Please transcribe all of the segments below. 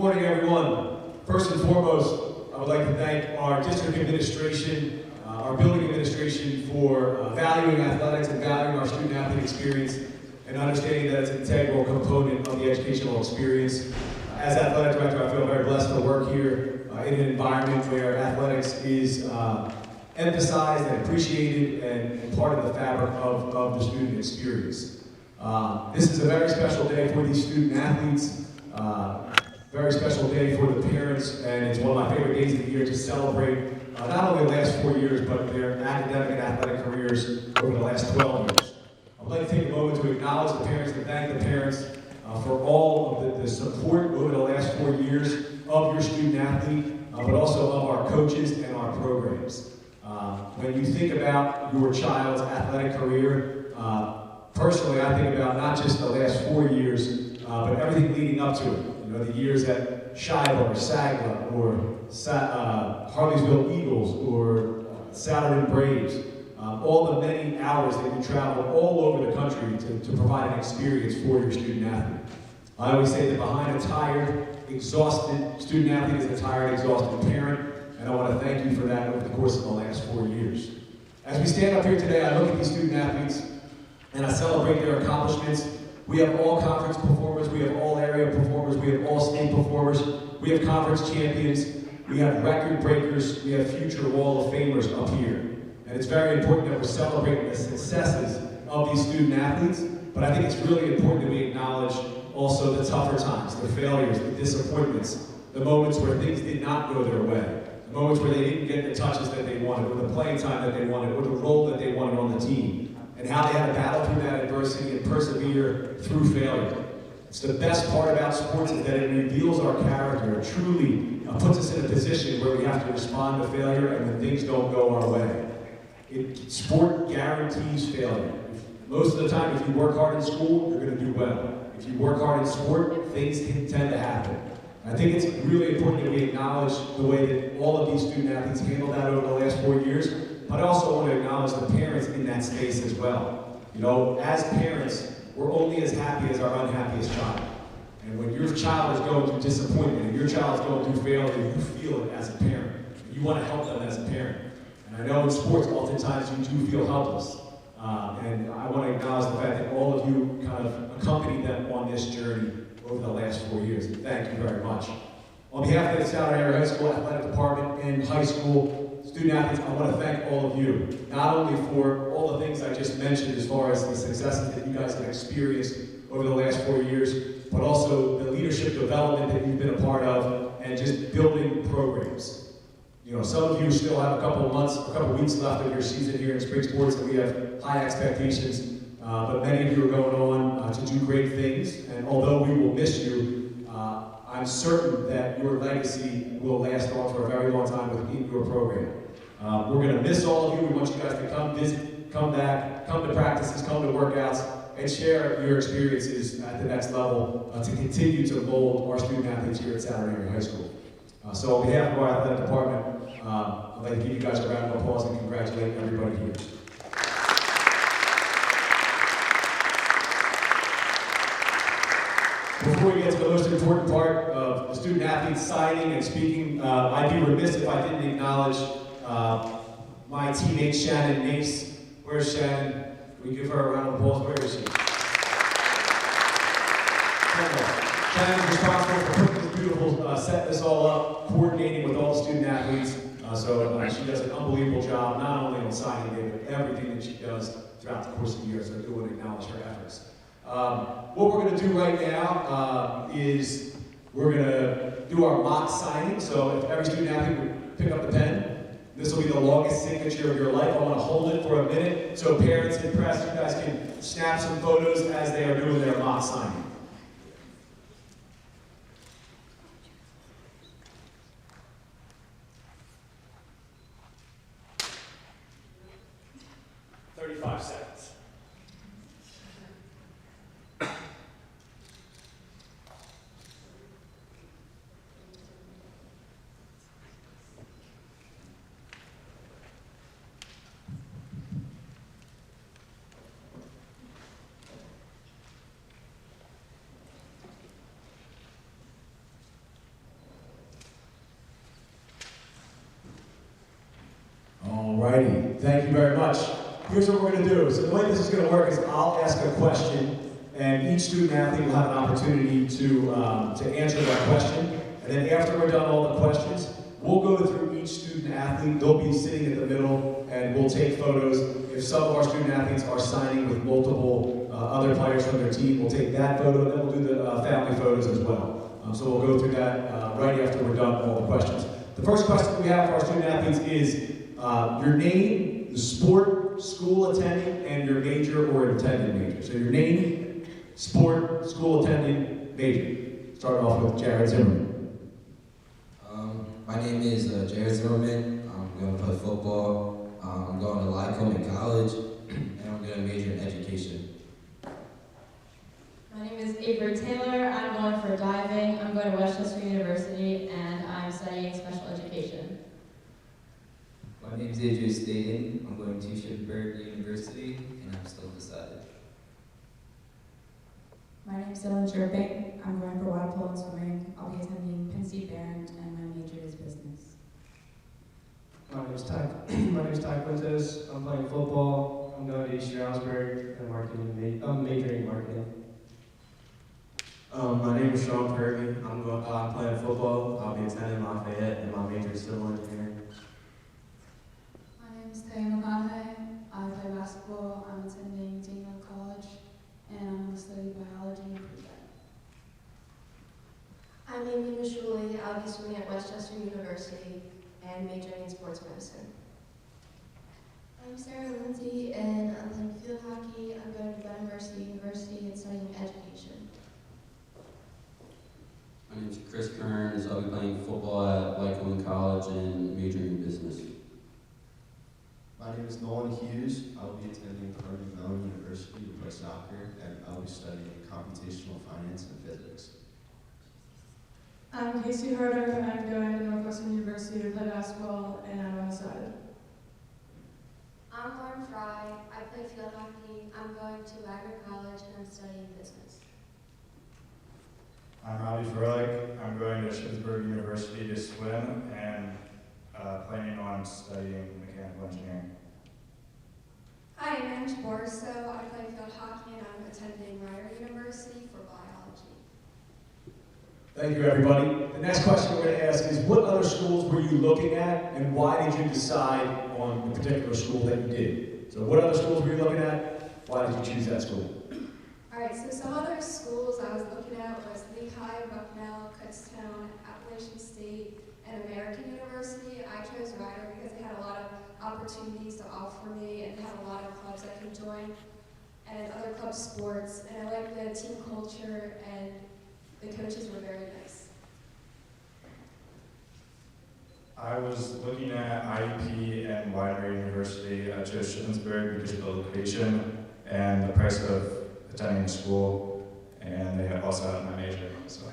morning, everyone. First and foremost, I would like to thank our district administration, our building administration for valuing athletics and valuing our student-athlete experience and understanding that it's an integral component of the educational experience. As athletic director, I feel very blessed to work here in an environment where athletics is emphasized and appreciated and part of the fabric of the student experience. This is a very special day for these student-athletes. Very special day for the parents, and it's one of my favorite days of the year to celebrate not only the last 4 years, but their academic and athletic careers over the last 12 years. I'd like to take a moment to acknowledge the parents and thank the parents for all of the support over the last 4 years of your student-athlete, but also of our coaches and our programs. When you think about your child's athletic career, personally, I think about not just the last 4 years, but everything leading up to it. You know, the years at Shiloh or Sagla or Harleysville Eagles or Saturn Braves, all the many hours that you traveled all over the country to provide an experience for your student-athlete. I always say that behind a tired, exhausted student-athlete is a tired, exhausted parent, and I want to thank you for that over the course of the last 4 years. As we stand up here today, I look at these student-athletes and I celebrate their accomplishments. We have all conference performers, we have all area performers, we have all state performers, we have conference champions, we have record breakers, we have future Wall of Famers up here. And it's very important that we're celebrating the successes of these student athletes, but I think it's really important that we acknowledge also the tougher times, the failures, the disappointments, the moments where things did not go their way, the moments where they didn't get the touches that they wanted, or the playing time that they wanted, or the role that they wanted on the team, and how they had to battle through that adversity and persevere through failure. It's the best part about sports is that it reveals our character. It truly puts us in a position where we have to respond to failure and when things don't go our way. Sport guarantees failure. Most of the time, if you work hard in school, you're going to do well. If you work hard in sport, things can tend to happen. I think it's really important that we acknowledge the way that all of these student athletes handled that over the last 4 years. But I also want to acknowledge the parents in that space as well. You know, as parents, we're only as happy as our unhappiest child. And when your child is going through disappointment, and your child is going through failure, you feel it as a parent. You want to help them as a parent. And I know in sports, oftentimes you do feel helpless. And I want to acknowledge the fact that all of you kind of accompanied them on this journey over the last 4 years. And thank you very much. On behalf of the Saturn Area High School Athletic Department and high school student athletes, I want to thank all of you, not only for all the things I just mentioned as far as the successes that you guys have experienced over the last 4 years, but also the leadership development that you've been a part of and just building programs. You know, some of you still have a couple of months, a couple of weeks left of your season here in spring sports, and we have high expectations, but many of you are going on to do great things, and although we will miss you, I'm certain that your legacy will last on for a very long time within your program. We're going to miss all of you. We want you guys to come visit, come back, come to practices, come to workouts, and share your experiences at the next level to continue to mold our student athletes here at Saturn Area High School. So on behalf of our athletic department, I'd like to give you guys a round of applause and congratulate everybody here. Before we get to the most important part of the student athletes signing and speaking, I'd be remiss if I didn't acknowledge my teammate Shannon Nace. Where's Shannon? Can we give her a round of applause? Where is she? Shannon's responsible for putting this beautiful, setting this all up, coordinating with all the student athletes. So she does an unbelievable job, not only on signing day, but everything that she does throughout the course of the year. So I do want to acknowledge her efforts. What we're going to do right now is we're going to do our mock signing. So if every student athlete would pick up the pen, this will be the longest signature of your life. I want to hold it for a minute so parents and press, you guys can snap some photos as they are doing their mock signing. Thank you very much. Here's what we're going to do. So the way this is going to work is I'll ask a question, and each student athlete will have an opportunity to answer that question. And then after we're done all the questions, we'll go through each student athlete. They'll be sitting in the middle, and we'll take photos. If some of our student athletes are signing with multiple other players from their team, we'll take that photo, and then we'll do the family photos as well. So we'll go through that right after we're done with all the questions. The first question we have for our student athletes is your name, the sport, school attending, and your major or intended major. So your name, sport, school attending, major. Start off with Jared Zimmerman. My name is Jared Zimmerman. I'm going to play football. I'm going to Lycoming College, and I'm going to major in education. My name is Avery Taylor. I'm going for diving. I'm going to Westchester University, and I'm studying special education. My name is Adrian Staden. I'm going to Shippensburg University, and I'm still undecided. My name is Dylan Jerping. I'm going for water polo and swimming. I'll be attending Penn State Barron, and my major is business. My name is Ty Quintus. I'm playing football. I'm going to East Stroudsburg and I'm majoring in marketing. My name is Sean Kirby. I'm playing football. I'll be attending Lafayette, and my major is civil engineering. My name is Taya McConaughey. I play basketball. I'm attending Dayton College, and I'm going to study biology and pre-med. I'm Amy Mashuli. I'll be swimming at Westchester University and majoring in sports medicine. I'm Sarah Lindsay, and I'm playing field hockey. I'm going to Benham Mercy University and studying education. My name is Chris Kearns. I'll be playing football at Lycoming College and majoring in business. My name is Nolan Hughes. I'll be attending Carnegie Mellon University to play soccer, and I'll be studying computational finance and physics. I'm Casey Harder. I'm going to Northwestern University to play basketball, and I'm undecided. I'm Lauren Fry. I play field hockey. I'm going to Wagner College, and I'm studying business. I'm Robbie Froelich. I'm going to Shippensburg University to swim and planning on studying mechanical engineering. Hi, my name is Boris. I play field hockey and I'm attending Rider University for biology. Thank you, everybody. The next question we're going to ask is, what other schools were you looking at, and why did you decide on the particular school that you did? So what other schools were you looking at? Why did you choose that school? Alright, so some other schools I was looking at was Lehigh, Bucknell, Kutztown, Appalachian State, and American University. I chose Rider because they had a lot of opportunities to offer me and had a lot of clubs I could join and other club sports, and I liked the team culture and the coaches were very nice. I was looking at IUP and Widener University. I chose Shippensburg because of the location and the price of attending the school, and they also had my major. So.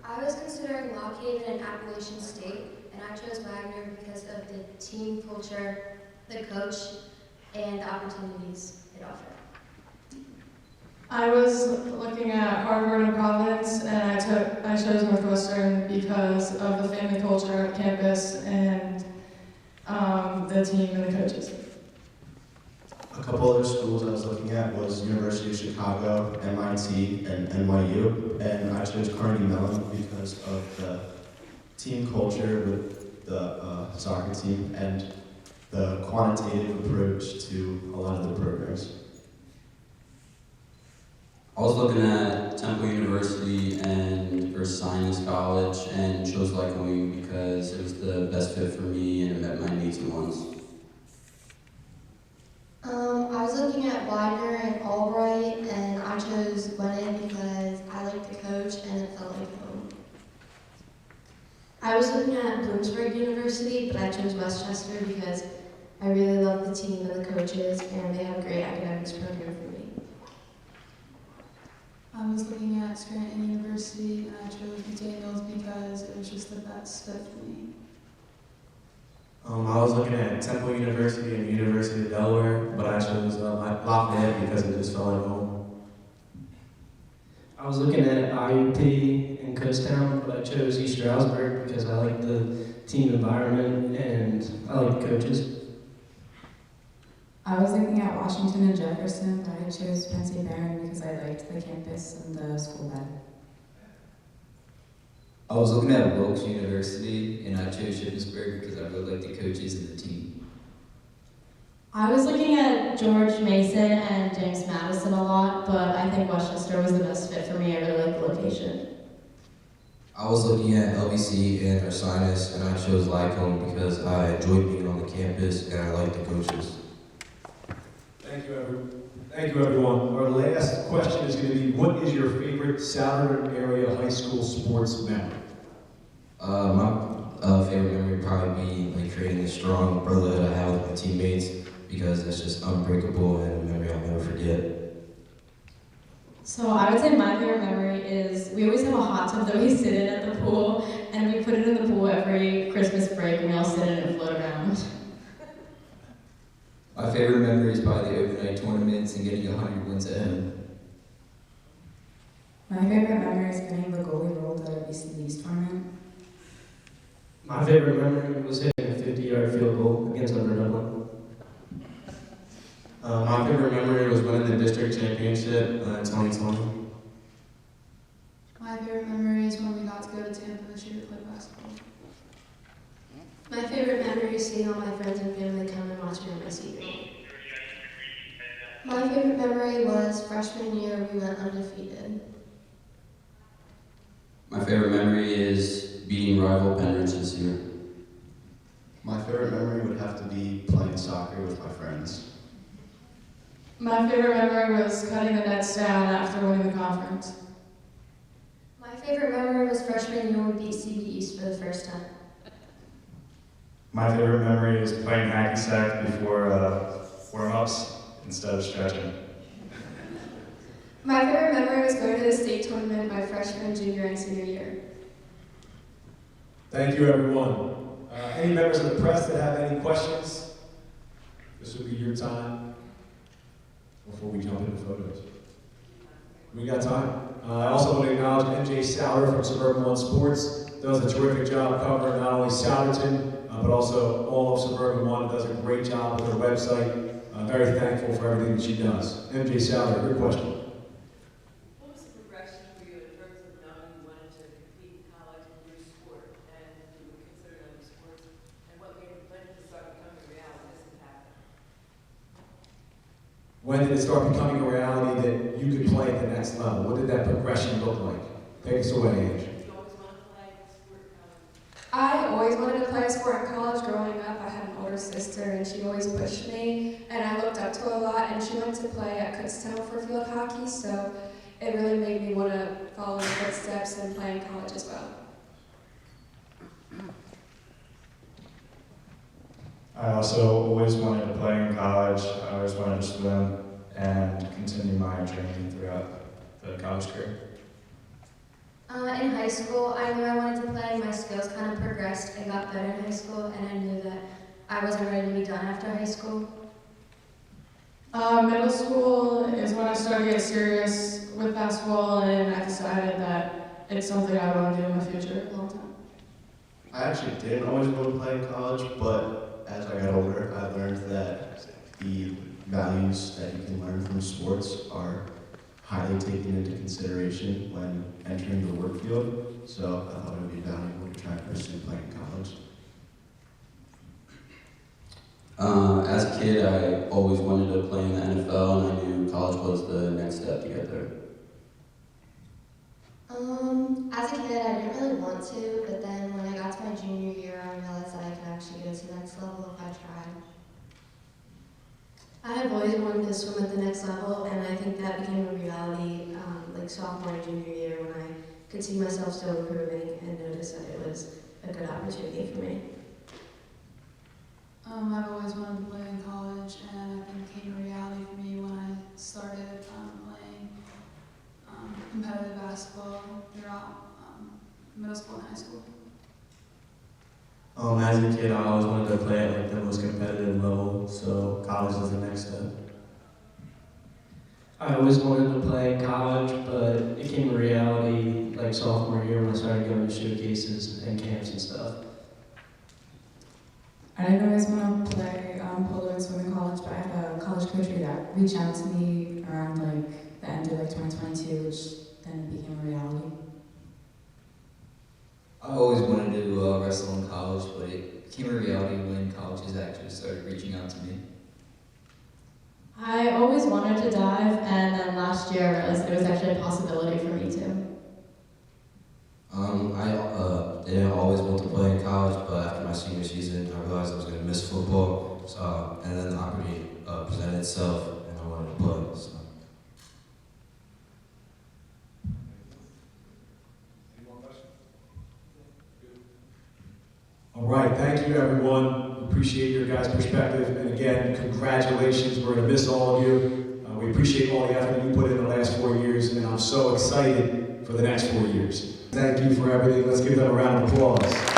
I was considering Lockhaven and Appalachian State, and I chose Wagner because of the team culture, the coach, and the opportunities it offered. I was looking at Harvard and Providence, and I chose Northwestern because of the family culture at campus and the team and the coaches. A couple other schools I was looking at was University of Chicago, MIT, and NYU, and I chose Carnegie Mellon because of the team culture with the soccer team and the quantitative approach to a lot of the programs. I was looking at Temple University and Science College and chose Lycoming because it was the best fit for me and it met my needs and wants. I was looking at Widener and Albright, and I chose Glennon because I liked the coach and it felt like home. I was looking at Bloomsburg University, but I chose Westchester because I really love the team and the coaches, and they have a great academics program for me. I was looking at Scranton University, and I chose McDaniels because it was just the best fit for me. I was looking at Temple University and University of Delaware, but I chose Lafayette because it just felt like home. I was looking at IUP and Kutztown, but I chose East Stroudsburg because I like the team environment and I like the coaches. I was looking at Washington and Jefferson, but I chose Penn State Barron because I liked the campus and the school better. I was looking at Wilkes University, and I chose Shippensburg because I really like the coaches and the team. I was looking at George Mason and James Madison a lot, but I think Westchester was the best fit for me. I really like the location. I was looking at LBC and Ursinus, and I chose Lycombe because I enjoyed being on the campus and I liked the coaches. Thank you, everyone. Our last question is going to be, what is your favorite Southern area high school sports memory? My favorite memory would probably be like creating a strong brotherhood I have with my teammates because it's just unbreakable and a memory I'll never forget. So I would say my favorite memory is we always have a hot tub that we sit in at the pool, and we put it in the pool every Christmas break, and we all sit in it and float around. My favorite memory is probably the overnight tournaments and getting 100 wins at home. My favorite memory is getting the goalie rolled at a BC East tournament. My favorite memory was hitting a 50-yard field goal against Upper Dublin. My favorite memory was winning the district championship in 2020. My favorite memory is when we got to go to Tampa this year to play basketball. My favorite memory is seeing all my friends and family come and watch me on my senior year. My favorite memory was freshman year, we went undefeated. My favorite memory is beating rival Penridge this year. My favorite memory would have to be playing soccer with my friends. My favorite memory was cutting the nets down after winning the conference. My favorite memory was freshman year when we beat CB East for the first time. My favorite memory is playing hacky sack before warm-ups instead of stretching. My favorite memory was going to the state tournament my freshman, junior, and senior year. Thank you, everyone. Any members of the press that have any questions? This will be your time before we jump into photos. We got time. I also want to acknowledge MJ Souter from Suburban One Sports. Does a terrific job covering not only Souderton, but also all of Suburban One. Does a great job with her website. I'm very thankful for everything that she does. MJ Souter, your question. What was the progression for you in terms of knowing you wanted to compete in college in your sport and you would consider other sports, and when did it start becoming a reality this would happen? When did it start becoming a reality that you could play at the next level? What did that progression look like? Take us away, Ange. I always wanted to play a sport in college. Growing up, I had an older sister, and she always pushed me, and I looked up to her a lot, and she went to play at Kutztown for field hockey, so it really made me want to follow in her footsteps and play in college as well. I also always wanted to play in college. I always wanted to swim and continue my training throughout the college career. In high school, I knew I wanted to play. My skills kind of progressed and got better in high school, and I knew that I wasn't ready to be done after high school. Middle school is when I started to get serious with basketball, and I decided that it's something I want to do in the future a long time. I actually didn't always want to play in college, but as I got older, I learned that the values that you can learn from sports are highly taken into consideration when entering the work field, so I thought it would be valuable to try and pursue playing in college. As a kid, I always wanted to play in the NFL, and I knew college was the next step to get there. As a kid, I didn't really want to, but then when I got to my junior year, I realized that I could actually go to the next level if I tried. I have always wanted to swim at the next level, and I think that became a reality like sophomore and junior year when I could see myself still improving and noticed that it was a good opportunity for me. I've always wanted to play in college, and I think it became a reality for me when I started playing competitive basketball throughout middle school and high school. As a kid, I always wanted to play at like the most competitive level, so college is the next step. I always wanted to play in college, but it became a reality like sophomore year when I started going to showcases and camps and stuff. I didn't always want to play polo and swim in college, but I had a college coach that reached out to me around like the end of like 2022, which then became a reality. I always wanted to wrestle in college, but it became a reality when colleges actually started reaching out to me. I always wanted to dive, and then last year I realized there was actually a possibility for me to. I didn't always want to play in college, but after my senior season, I realized I was going to miss football. So, and then the opportunity presented itself, and I wanted to play. So. All right, thank you everyone. Appreciate your guys' perspective. And again, congratulations. We're going to miss all of you. We appreciate all the effort you put in the last 4 years, and I'm so excited for the next 4 years. Thank you for everything. Let's give them a round of applause.